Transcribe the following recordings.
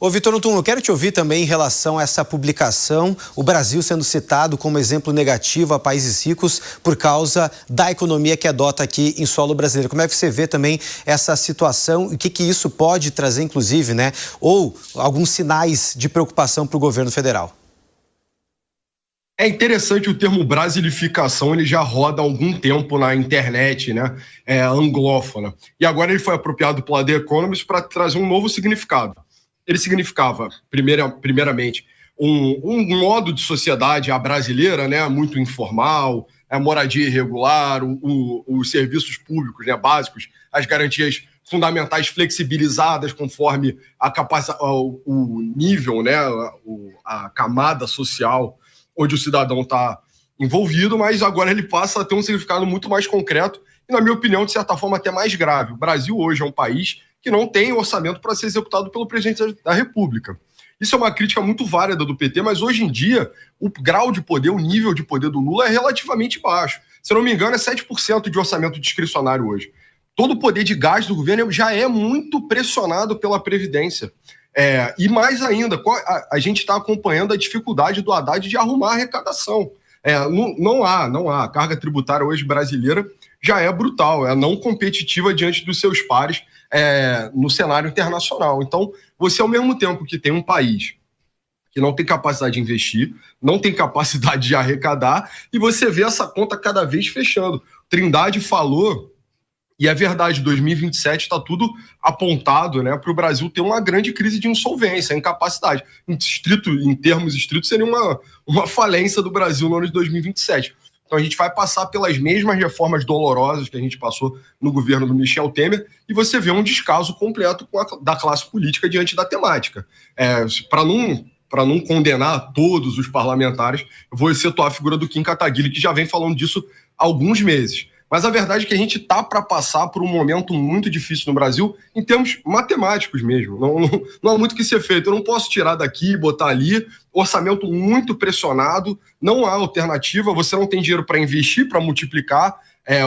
Ô, Vitor Nutum, eu quero te ouvir também em relação a essa publicação, o Brasil sendo citado como exemplo negativo a países ricos por causa da economia que adota aqui em solo brasileiro. Como é que você vê também essa situação e o que isso pode trazer, inclusive, né? Ou alguns sinais de preocupação para o governo federal? É interessante o termo brasilificação, ele já roda há algum tempo na internet, né? Anglófona. E agora ele foi apropriado pela The Economist para trazer um novo significado. Ele significava, primeiramente, um modo de sociedade à brasileira, né? Muito informal, a moradia irregular, os serviços públicos, né? Básicos, as garantias fundamentais flexibilizadas conforme o nível, né? A camada social onde o cidadão está envolvido, mas agora ele passa a ter um significado muito mais concreto e, na minha opinião, de certa forma, até mais grave. O Brasil hoje é um país que não tem orçamento para ser executado pelo presidente da República. Isso é uma crítica muito válida do PT, mas hoje em dia o grau de poder, o nível de poder do Lula é relativamente baixo. Se não me engano, é 7% de orçamento discricionário hoje. Todo o poder de gasto do governo já é muito pressionado pela Previdência. E mais ainda, a gente está acompanhando a dificuldade do Haddad de arrumar a arrecadação. Não há. A carga tributária hoje brasileira já é brutal, é não competitiva diante dos seus pares no cenário internacional. Então, você, ao mesmo tempo que tem um país que não tem capacidade de investir, não tem capacidade de arrecadar, e você vê essa conta cada vez fechando. Trindade falou. E é verdade, 2027 está tudo apontado, né, para o Brasil ter uma grande crise de insolvência, incapacidade. Em termos estritos, seria uma falência do Brasil no ano de 2027. Então a gente vai passar pelas mesmas reformas dolorosas que a gente passou no governo do Michel Temer e você vê um descaso completo da classe política diante da temática. Para não condenar todos os parlamentares, eu vou excetuar a figura do Kim Kataguiri, que já vem falando disso há alguns meses. Mas a verdade é que a gente está para passar por um momento muito difícil no Brasil, em termos matemáticos mesmo. Não há muito o que ser feito. Eu não posso tirar daqui e botar ali. Orçamento muito pressionado, não há alternativa. Você não tem dinheiro para investir, para multiplicar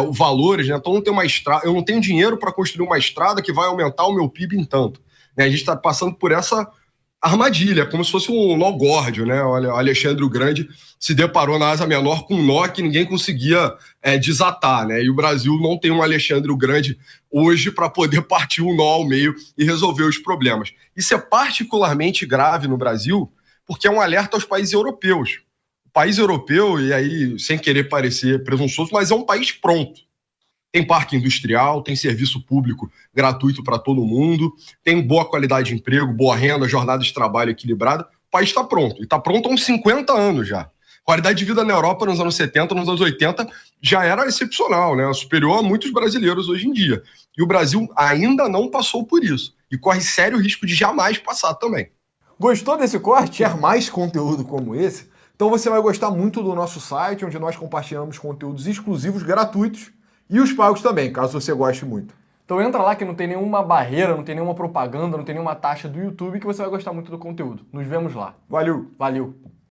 os valores, né? Então eu não tenho dinheiro para construir uma estrada que vai aumentar o meu PIB em tanto. A gente está passando por essa armadilha, como se fosse um nó górdio, né? Olha, o Alexandre o Grande se deparou na asa menor com um nó que ninguém conseguia desatar, né? E o Brasil não tem um Alexandre o Grande hoje para poder partir um nó ao meio e resolver os problemas. Isso é particularmente grave no Brasil, porque é um alerta aos países europeus. O país europeu, e aí, sem querer parecer presunçoso, mas é um país pronto. Tem parque industrial, tem serviço público gratuito para todo mundo, tem boa qualidade de emprego, boa renda, jornada de trabalho equilibrada. O país está pronto, e está pronto há uns 50 anos já. A qualidade de vida na Europa nos anos 70, nos anos 80, já era excepcional, né? Superior a muitos brasileiros hoje em dia. E o Brasil ainda não passou por isso. E corre sério risco de jamais passar também. Gostou desse corte? Quer mais conteúdo como esse? Então você vai gostar muito do nosso site, onde nós compartilhamos conteúdos exclusivos, gratuitos, e os pagos também, caso você goste muito. Então entra lá que não tem nenhuma barreira, não tem nenhuma propaganda, não tem nenhuma taxa do YouTube que você vai gostar muito do conteúdo. Nos vemos lá. Valeu! Valeu!